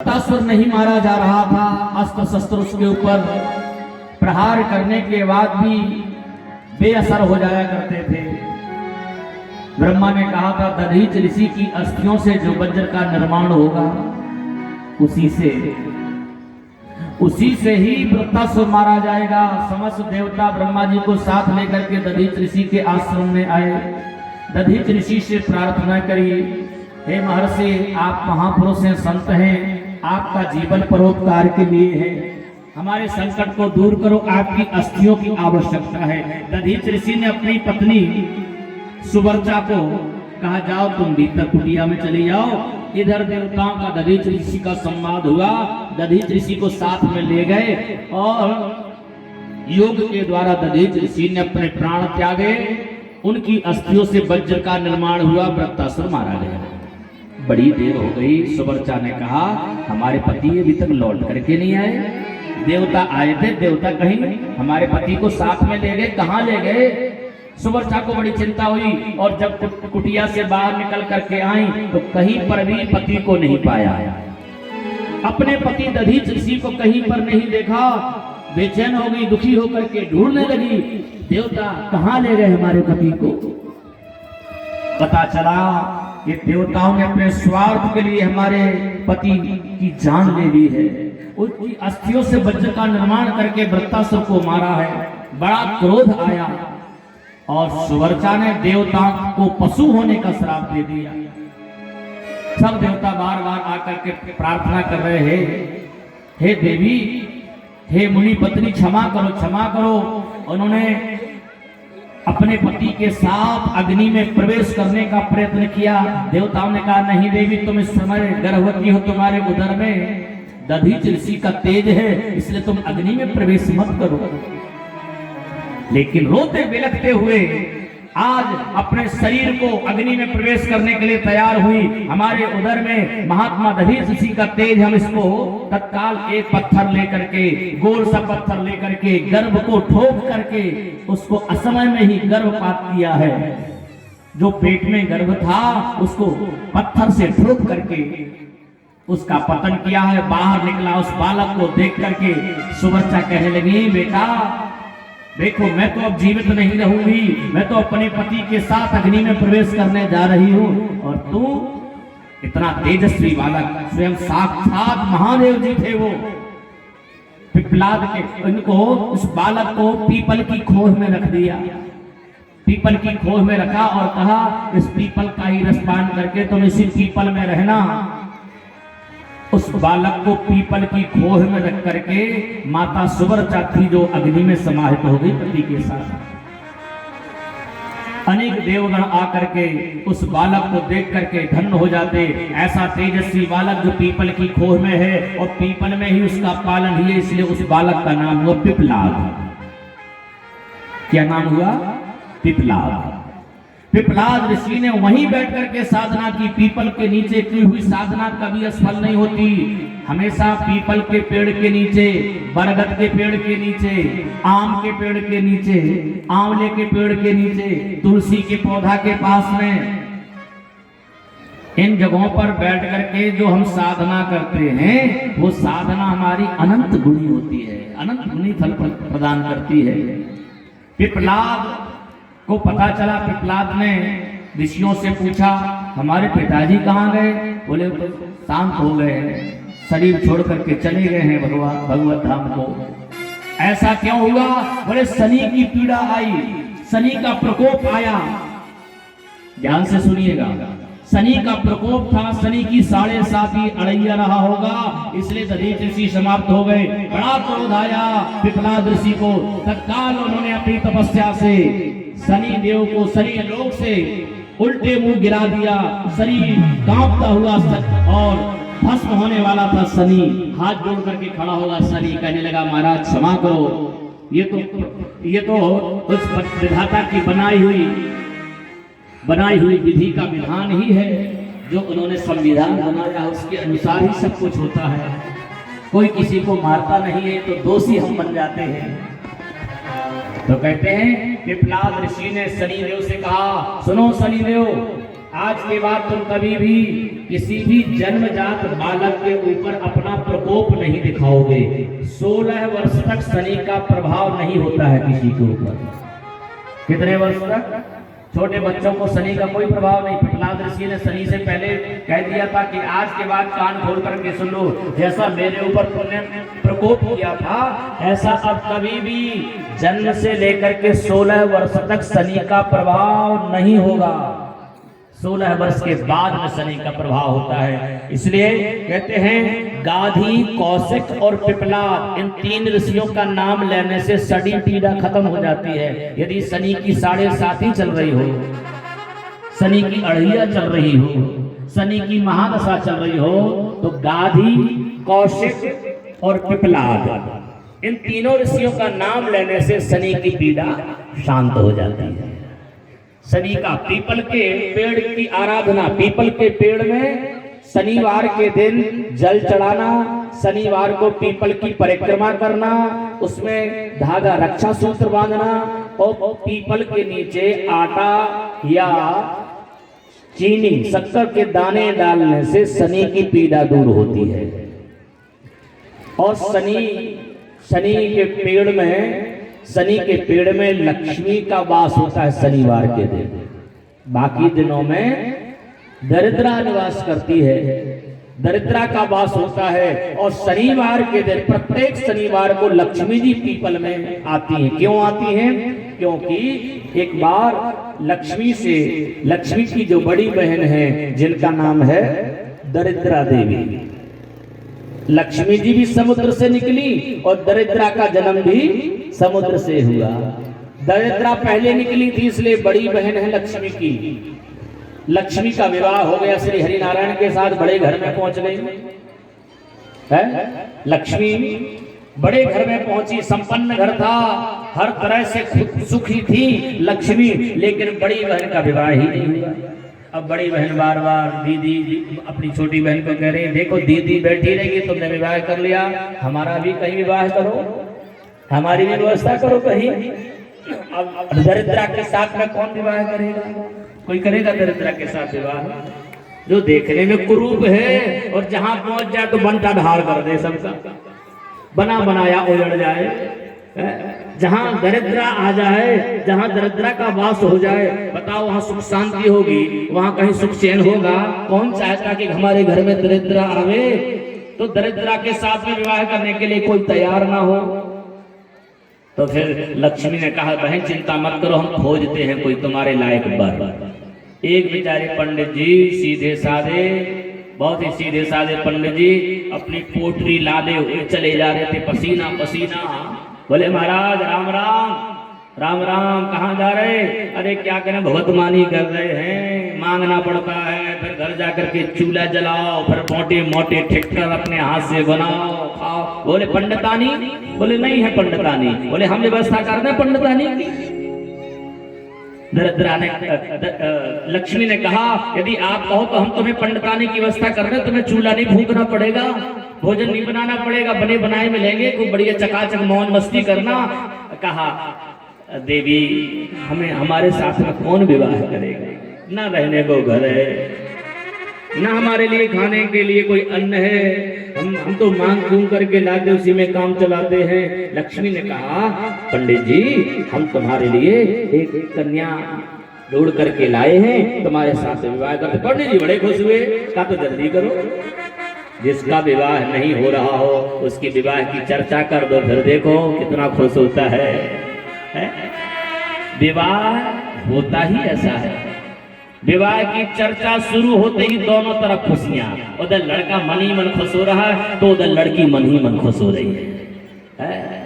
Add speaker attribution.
Speaker 1: वृत्तासुर नहीं मारा जा रहा था, अस्त्र शस्त्र उसके ऊपर प्रहार करने के बाद भी बेअसर हो जाया करते थे। ब्रह्मा ने कहा था दधीच ऋषि की अस्थियों से जो वज्र का निर्माण होगा उसी से ही वृत्तासुर मारा जाएगा। समस्त देवता ब्रह्मा जी को साथ लेकर के दधीच ऋषि के आश्रम में आए। दधीच ऋषि से प्रार्थना करी, हे महर्षि, आप महापुरुष हैं, संत हैं, आपका जीवन परोपकार के लिए है, हमारे संकट को दूर करो, आपकी अस्थियों की आवश्यकता है। दधीच ऋषि ने अपनी पत्नी सुवर्चा को कहा, जाओ तुम भीतर कुटिया में चली जाओ। इधर देवताओं का दधीच ऋषि का संवाद हुआ। दधीच ऋषि को साथ में ले गए और योग के द्वारा दधीच ऋषि ने अपने प्राण त्यागे। उनकी अस्थियों से वज्र का निर्माण हुआ, वृत्तासुर मारा गया। बड़ी देर हो गई। सुवर्चा ने कहा, हमारे पति अभी तक लौट करके नहीं आए। देवता आए थे, देवता कहीं हमारे पति को साथ में ले गए, कहाँ ले गए? सुवर्चा को बड़ी चिंता हुई और जब कुटिया से बाहर निकल करके आई तो कहीं पर भी पति को नहीं पाया। अपने पति दधीच ऋषि को कहीं पर नहीं देखा। बेचैन हो गई, दुखी होकर के ढूंढने लगी, देवता कहाँ ले गए हमारे पति को? पता चला कि देवताओं ने अपने स्वार्थ के लिए हमारे पति की जान ले ली है। उसकी अस्थियों से वज्र का निर्माण करके वृत्तासुर को मारा है। बड़ा क्रोध आया और सुवर्चा ने देवताओं को पशु होने का श्राप दे दिया। सब देवता बार बार आकर के प्रार्थना कर रहे हैं, हे देवी, हे मुनि पत्नी, क्षमा करो, क्षमा करो। उन्होंने अपने पति के साथ अग्नि में प्रवेश करने का प्रयत्न किया। देवताओं ने कहा, नहीं देवी, तुम इस समय गर्भवती हो, तुम्हारे उदर में दधीच ऋषि का तेज है, इसलिए तुम अग्नि में प्रवेश मत करो। लेकिन रोते बिलखते हुए आज अपने शरीर को अग्नि में प्रवेश करने के लिए तैयार हुई। हमारे उदर में महात्मा दधीच ऋषि का तेज, हम इसको तत्काल एक पत्थर लेकर के, गोल सा पत्थर लेकर के गर्भ को ठोक करके उसको असमय में ही गर्भपात किया है। जो पेट में गर्भ था उसको पत्थर से ठोक करके उसका पतन किया है, बाहर निकला। उस बालक को देख करके सुवर्चा कहने लगी, बेटा देखो, मैं तो अब जीवित नहीं रहूंगी, मैं तो अपने पति के साथ अग्नि में प्रवेश करने जा रही हूँ, और तू इतना तेजस्वी बालक, स्वयं साक्षात महादेव जी थे वो। पिपलाद के इनको, उस बालक को पीपल की खोह में रख दिया, पीपल की खोह में रखा और कहा, इस पीपल का ही रस पान करके तुम इसी पीपल में रहना। उस बालक को पीपल की खोह में रख करके माता सुवर्चा थी जो अग्नि में समाहित हो गई पति के साथ। अनेक देवगण आकर के उस बालक को देख करके धन्य हो जाते। ऐसा तेजस्वी बालक जो पीपल की खोह में है और पीपल में ही उसका पालन है, इसलिए उस बालक का नाम हुआ पिपलाद। क्या नाम हुआ? पिपलाद। पिपलाद ऋषि ने वहीं बैठ करके साधना की। पीपल के नीचे की हुई साधना कभी असफल नहीं होती। हमेशा पीपल के पेड़ के नीचे, बरगद के पेड़ के नीचे, आम के पेड़ के नीचे, आंवले के पेड़ के नीचे, तुलसी के पौधा के पास में, इन जगहों पर बैठ करके जो हम साधना करते हैं वो साधना हमारी अनंत गुणी होती है, अनंत गुणी फल प्रदान करती है। पिपलाद को पता चला। पिपलाद ने ऋषियों से पूछा, हमारे पिताजी कहाँ गए? बोले शांत हो गए, शरीर छोड़ करके चले गए हैं भगवत धाम को। ऐसा क्यों हुआ? बोले शनि की पीड़ा आई, शनि का प्रकोप आया। ध्यान से सुनिएगा, शनि का प्रकोप था, शनि की 7.5 अड़ैया रहा होगा, इसलिए दधीच ऋषि समाप्त हो गए। बड़ा क्रोध आया पिपलाद ऋषि को। तत्काल उन्होंने अपनी तपस्या से शनि देव को शनि लोक से उल्टे मुंह गिरा दिया। शनि कांपता हुआ और भस्म होने वाला था। शनि हाथ जोड़ करके खड़ा होगा। शनि कहने लगा, महाराज क्षमा करो, ये तो उस विधाता की बनाई हुई विधि का विधान ही है, जो उन्होंने संविधान बनाया उसके अनुसार ही सब कुछ होता है। कोई किसी को मारता नहीं है तो दोषी हम बन जाते हैं। तो कहते हैं पिपलाद ऋषि ने शनिदेव से कहा, सुनो शनिदेव, आज के बाद तुम कभी भी किसी भी जन्मजात बालक के ऊपर अपना प्रकोप नहीं दिखाओगे। 16 वर्ष तक शनि का प्रभाव नहीं होता है किसी के ऊपर। कितने वर्ष तक? छोटे बच्चों को शनि का कोई प्रभाव नहीं। प्रहलाद ऋषि ने शनि से पहले कह दिया था कि आज के बाद कान खोल करके सुन लो, जैसा मेरे ऊपर तुमने प्रकोप किया था ऐसा अब कभी भी जन्म से लेकर के 16 वर्ष तक शनि का प्रभाव नहीं होगा। 16 वर्ष के बाद में शनि का प्रभाव होता है। इसलिए कहते हैं गाधी, कौशिक और पिपलाद, इन 3 ऋषियों का नाम लेने से सड़ी पीड़ा खत्म हो जाती है। यदि शनि की 7.5 चल रही हो, शनि की अढ़िया चल रही हो, शनि की महादशा चल रही हो, तो गाधी, कौशिक और पिपलाद, इन तीनों ऋषियों का नाम लेने से शनि की पीड़ा शांत हो जाती है। शनि का पीपल के पेड़ की आराधना, पीपल के पेड़ में शनिवार के दिन जल चढ़ाना, शनिवार को पीपल की परिक्रमा करना, उसमें धागा रक्षा सूत्र बांधना और पीपल के नीचे आटा या चीनी, शक्कर के दाने डालने से शनि की पीड़ा दूर होती है। और शनि के पेड़ में लक्ष्मी का वास होता है शनिवार के दिन। बाकी दिनों में दरिद्रा निवास करती है, दरिद्रा का वास होता है। और शनिवार के दिन, प्रत्येक शनिवार को लक्ष्मी जी पीपल में आती हैं। क्यों आती हैं? क्योंकि एक बार लक्ष्मी की जो बड़ी बहन है जिनका नाम है दरिद्रा देवी, लक्ष्मी जी भी समुद्र से निकली और दरिद्रा का जन्म भी समुद्र से हुआ। दरिद्रा पहले निकली थी इसलिए बड़ी बहन है लक्ष्मी की। लक्ष्मी का विवाह हो गया श्री हरिनारायण के साथ, बड़े घर में पहुंच गई है। लक्ष्मी बड़े घर में पहुंची, संपन्न घर था, हर तरह से सुखी थी लक्ष्मी, लेकिन बड़ी बहन का विवाह ही नहीं हुआ। अब बड़ी बहन बार बार दीदी अपनी छोटी बहन को कह रही, देखो दीदी बैठी रहेगी, तुमने विवाह कर लिया, हमारा भी कहीं विवाह करो, हमारी भी व्यवस्था करो कहीं। अब दरिद्रा के साथ में कौन विवाह करेगा? कोई करेगा दरिद्रा के साथ विवाह? जो देखने में कुरूप है और जहां पहुंच जाए तो बनता ढार कर दे, सबका बना बनाया उजड़ जाए। जहां दरिद्रा आ जाए, जहां दरिद्रा का वास हो जाए, बताओ वहां सुख शांति होगी, वहां कहीं सुख चैन होगा? कौन चाहता कि हमारे घर में दरिद्रा आवे? तो दरिद्रा के साथ में विवाह करने के लिए कोई तैयार ना हो। तो फिर लक्ष्मी ने कहा, बहन चिंता मत करो, हम खोजते हैं कोई तुम्हारे लायक वर। एक बेचारे पंडित जी सीधे साधे, बहुत ही सीधे साधे पंडित जी अपनी पोटरी लादे हुए चले जा रहे थे, पसीना पसीना। बोले महाराज राम राम, राम राम, कहाँ जा रहे? अरे क्या करें, भगवत मानी कर रहे हैं, मांगना पड़ता है, फिर घर जाकर के चूल्हा जलाओ, फिर मोटे मोटे ठिक्कर अपने हाथ से बनाओ खाओ। बोले पंडितानी? बोले नहीं है पंडितानी। बोले हम व्यवस्था कर दें पंडितानी की। दरिद्रा ने लक्ष्मी ने कहा, यदि आप कहो तो हम तुम्हें पंडितानी की व्यवस्था कर रहे, तुम्हें चूल्हा नहीं फूंकना पड़ेगा, भोजन नहीं बनाना पड़ेगा, बने बनाए मिलेंगे, खूब बढ़िया चकाचक मौज मस्ती करना। कहा देवी हमें हमारे साथ में कौन विवाह करेगा? ना रहने को घर है, ना हमारे लिए खाने के लिए कोई अन्न है, हम तो मांग घूम करके लाते उसी में काम चलाते हैं। लक्ष्मी ने कहा, पंडित जी हम तुम्हारे लिए एक कन्या ढूंढ करके लाए हैं, तुम्हारे साथ विवाह करते। पंडित जी बड़े खुश हुए, कहा तो जल्दी करो, जिसका विवाह नहीं हो रहा हो उसकी विवाह की चर्चा कर दो, फिर देखो कितना खुश होता है। विवाह होता ही ऐसा है, विवाह की चर्चा शुरू होते ही दोनों तरफ खुशियां, उधर लड़का मन ही मन खुश हो रहा है तो उधर लड़की मन ही मन खुश हो रही है।